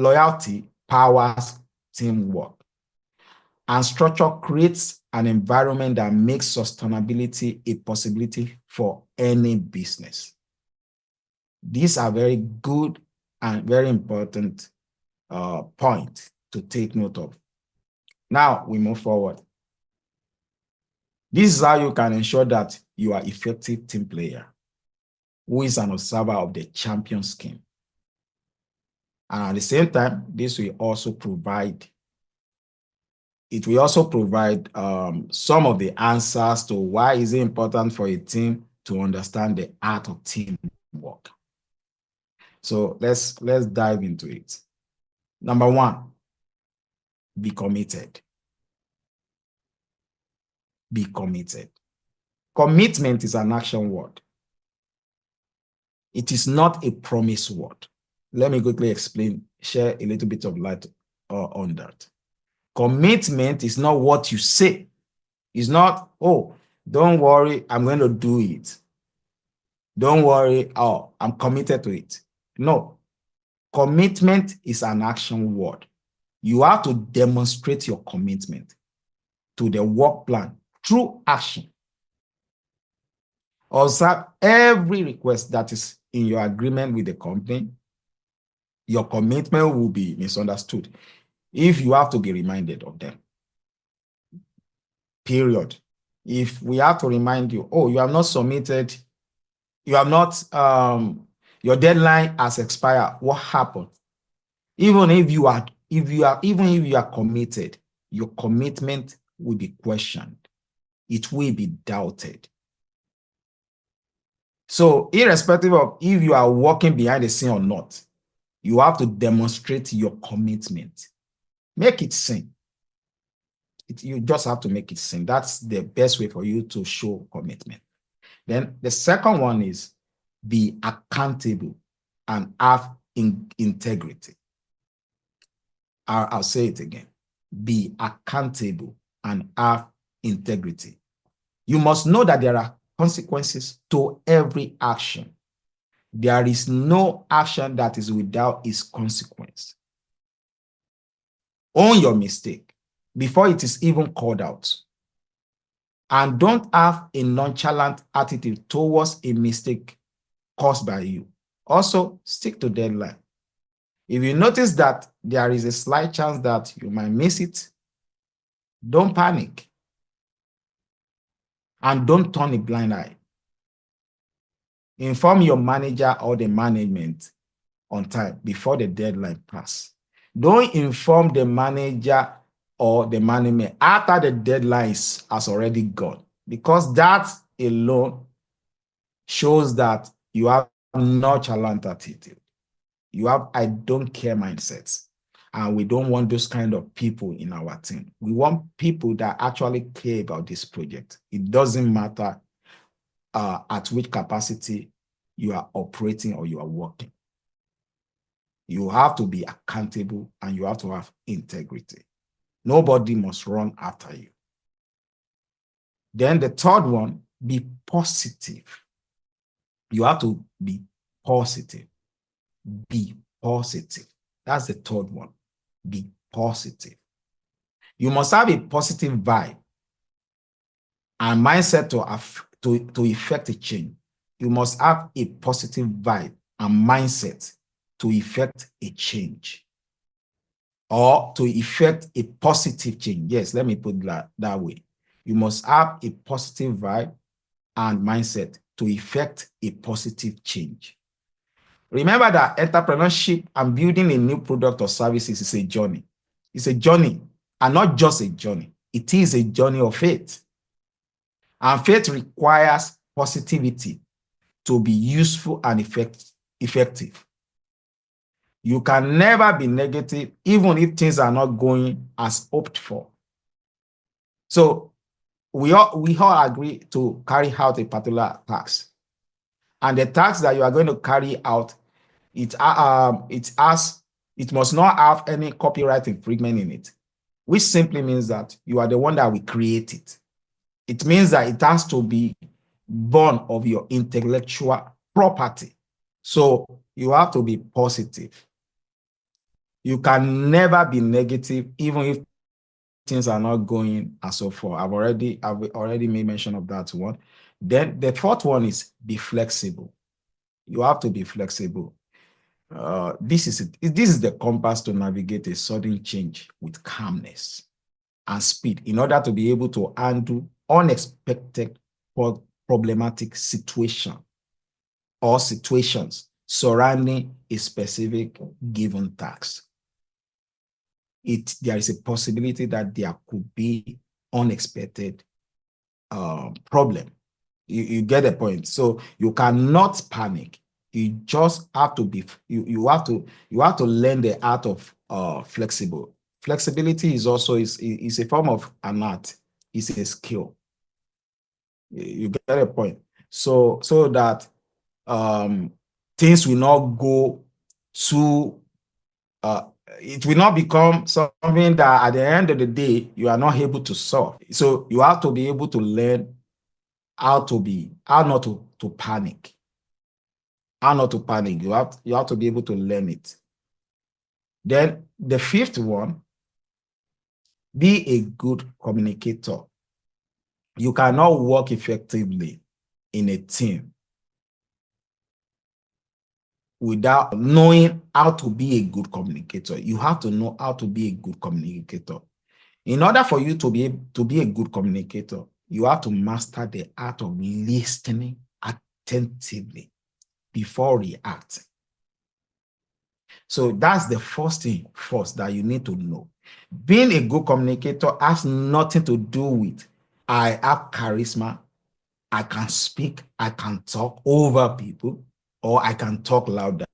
loyalty powers teamwork. And structure creates an environment that makes sustainability a possibility for any business. These are very good and very important points to take note of. Now we move forward. This is how you can ensure that you are an effective team player who is an observer of the champion scheme. And at the same time, this will also provide some of the answers to why is it important for a team to understand the art of teamwork. So let's dive into it. Number one, be committed. Be committed. Commitment is an action word. It is not a promise word. Let me quickly explain, share a little bit of light on that. Commitment is not what you say. It's not, oh, don't worry, I'm going to do it. Don't worry, oh, I'm committed to it. No. Commitment is an action word. You have to demonstrate your commitment to the work plan through action. Observe every request that is in your agreement with the company. Your commitment will be misunderstood if you have to be reminded of them. Period. If we have to remind you, oh, you have not submitted, you have not, your deadline has expired, what happened? Even if you are committed, your commitment will be questioned. It will be doubted. So irrespective of if you are working behind the scene or not, you have to demonstrate your commitment. Make it sing. You just have to make it sing. That's the best way for you to show commitment. Then the second one is be accountable and have integrity. I'll say it again. Be accountable and have integrity. You must know that there are consequences to every action. There is no action that is without its consequence. Own your mistake before it is even called out. And don't have a nonchalant attitude towards a mistake caused by you. Also, stick to deadline. If you notice that there is a slight chance that you might miss it, don't panic. And don't turn a blind eye. Inform your manager or the management on time before the deadline passes. Don't inform the manager or the management after the deadline has already gone, because that alone shows that you have nonchalant attitude. You have I don't care mindsets. And we don't want those kind of people in our team. We want people that actually care about this project. It doesn't matter at which capacity you are operating or you are working. You have to be accountable and you have to have integrity. Nobody must run after you. Then the third one, be positive. You have to be positive. Be positive. That's the third one. Be positive. You must have a positive vibe and mindset to effect a change. You must have a positive vibe and mindset to effect a change or to effect a positive change. Yes, let me put that way. You must have a positive vibe and mindset to effect a positive change. Remember that entrepreneurship and building a new product or services is a journey. It's a journey and not just a journey. It is a journey of faith. And faith requires positivity to be useful and effective. You can never be negative even if things are not going as hoped for. So we all agree to carry out a particular task. And the task that you are going to carry out, it must not have any copyright infringement in it, which simply means that you are the one that will create it. It means that it has to be born of your intellectual property. So you have to be positive. You can never be negative, even if things are not going as so far. I've already made mention of that one. Then the fourth one is be flexible. You have to be flexible. This is the compass to navigate a sudden change with calmness and speed in order to be able to handle unexpected or problematic situation or situations surrounding a specific given task. There is a possibility that there could be unexpected problem. You get the point. So you cannot panic. You just have to be. You have to learn the art of flexible. Flexibility is also is a form of an art. It's a skill. You get the point. So that things will not go too it will not become something that at the end of the day you are not able to solve. So you have to be able to learn how not to panic. How not to panic. You have to be able to learn it. Then the fifth one, be a good communicator. You cannot work effectively in a team without knowing how to be a good communicator. You have to know how to be a good communicator. In order for you to be a good communicator, you have to master the art of listening attentively before reacting. So that's the first thing first that you need to know. Being a good communicator has nothing to do with I have charisma, I can speak, I can talk over people, or I can talk louder.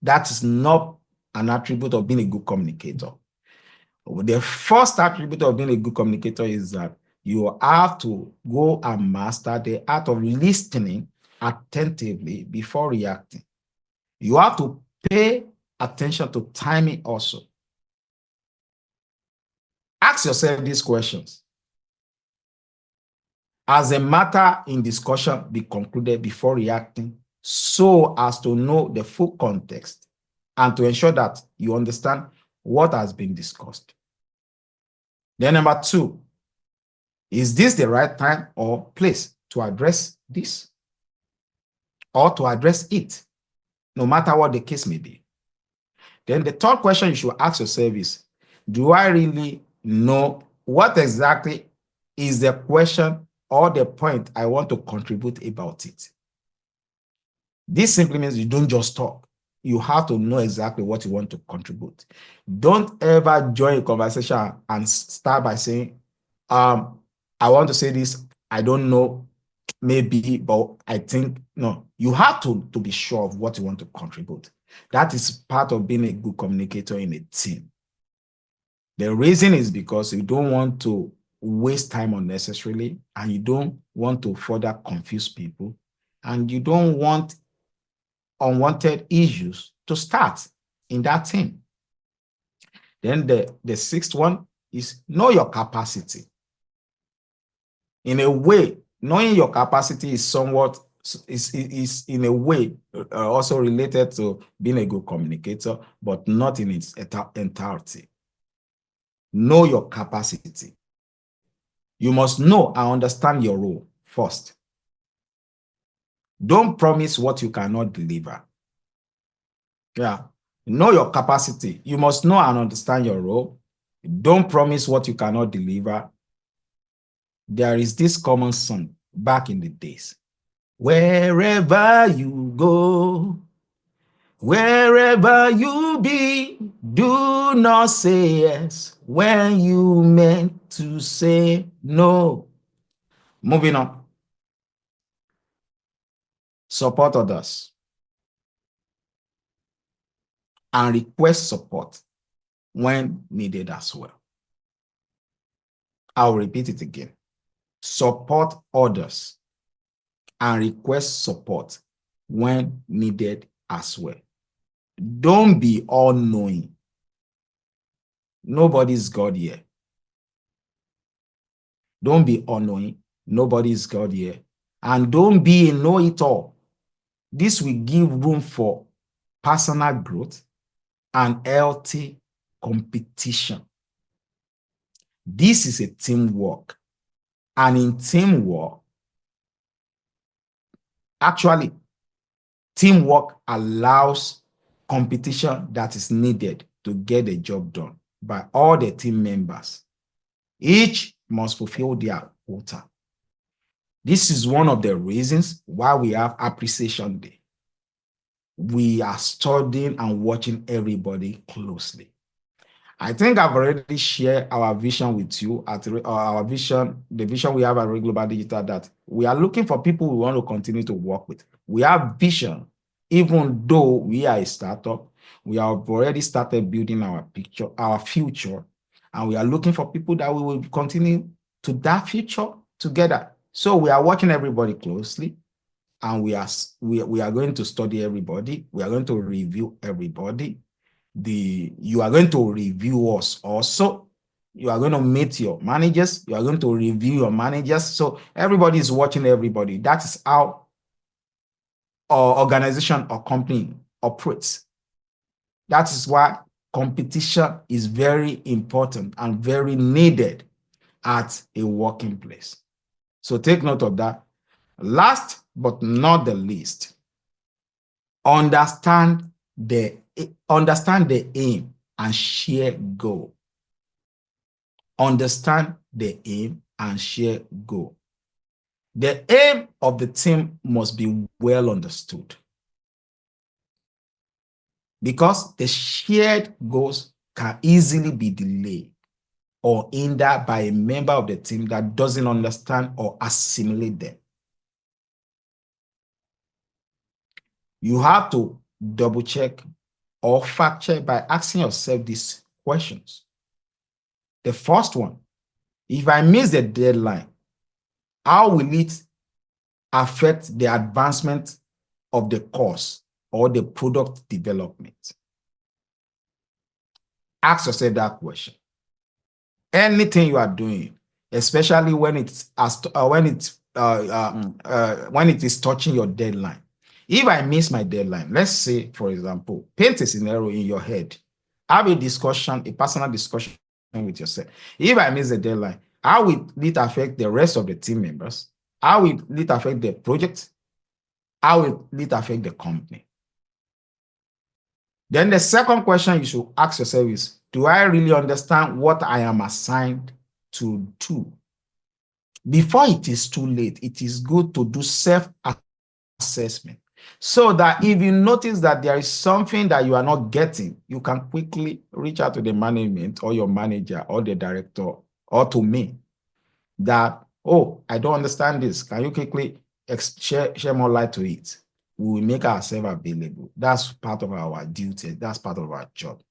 That is not an attribute of being a good communicator. The first attribute of being a good communicator is that you have to go and master the art of listening attentively before reacting. You have to pay attention to timing also. Ask yourself these questions. Has a matter in discussion be concluded before reacting so as to know the full context and to ensure that you understand what has been discussed? Then number two, is this the right time or place to address this or to address it, no matter what the case may be? Then the third question you should ask yourself is, do I really know what exactly is the question or the point I want to contribute about it? This simply means you don't just talk. You have to know exactly what you want to contribute. Don't ever join a conversation and start by saying, I want to say this, I don't know, maybe, but I think, no. You have to be sure of what you want to contribute. That is part of being a good communicator in a team. The reason is because you don't want to waste time unnecessarily, and you don't want to further confuse people, and you don't want unwanted issues to start in that team. Then the sixth one is know your capacity. In a way, knowing your capacity is somewhat is in a way also related to being a good communicator, but not in its entirety. Know your capacity. You must know and understand your role first. Don't promise what you cannot deliver. Yeah. Know your capacity. You must know and understand your role. Don't promise what you cannot deliver. There is this common song back in the days. Wherever you go, wherever you be, do not say yes when you meant to say no. Moving on. Support others and request support when needed as well. I'll repeat it again. Support others and request support when needed as well. Don't be all-knowing. Nobody's God here. Don't be all-knowing. Nobody's God here. And don't be a know-it-all. This will give room for personal growth and healthy competition. This is a teamwork. And in teamwork, actually, teamwork allows competition that is needed to get the job done by all the team members. Each must fulfill their quota. This is one of the reasons why we have Appreciation Day. We are studying and watching everybody closely. I think I've already shared our vision with you at our vision, the vision we have at Red Global Digital, that we are looking for people we want to continue to work with. We have vision, even though we are a startup, we have already started building our picture, our future, and we are looking for people that we will continue to that future together. So we are watching everybody closely, and we are going to study everybody. We are going to review everybody. You are going to review us also. You are going to meet your managers. You are going to review your managers. So everybody is watching everybody. That is how our organization or company operates. That is why competition is very important and very needed at a working place. So take note of that. Last but not the least, understand the aim and share goal. Understand the aim and share goal. The aim of the team must be well understood, because the shared goals can easily be delayed or hindered by a member of the team that doesn't understand or assimilate them. You have to double check or fact check by asking yourself these questions. The first one, if I miss the deadline, how will it affect the advancement of the course or the product development? Ask yourself that question. Anything you are doing, especially when it is touching your deadline. If I miss my deadline, let's say, for example, paint a scenario in your head. Have a discussion, a personal discussion with yourself. If I miss the deadline, how will it affect the rest of the team members? How will it affect the project? How will it affect the company? Then the second question you should ask yourself is, do I really understand what I am assigned to do? Before it is too late, it is good to do self-assessment, so that if you notice that there is something that you are not getting, you can quickly reach out to the management or your manager or the director or to me that, oh, I don't understand this. Can you quickly share more light to it? We will make ourselves available. That's part of our duty. That's part of our job.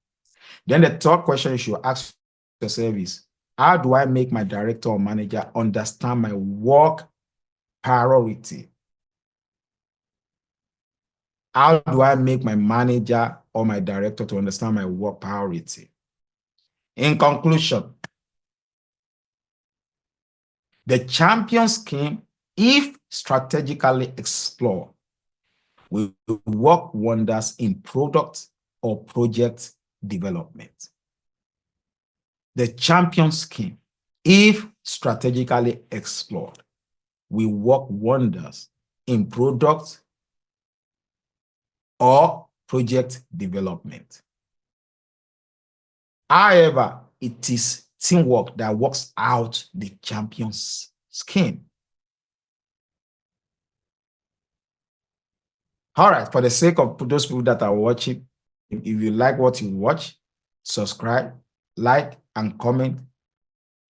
Then the third question you should ask yourself is, how do I make my director or manager understand my work priority? How do I make my manager or my director to understand my work priority? In conclusion, the champion scheme, if strategically explored, will work wonders in product or project development. The champion scheme, if strategically explored, will work wonders in product or project development. However, it is teamwork that works out the champion's scheme. All right, for the sake of those people that are watching, if you like what you watch, subscribe, like, and comment.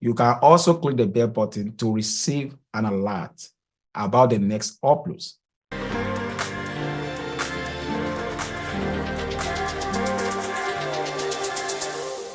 You can also click the bell button to receive an alert about the next uploads.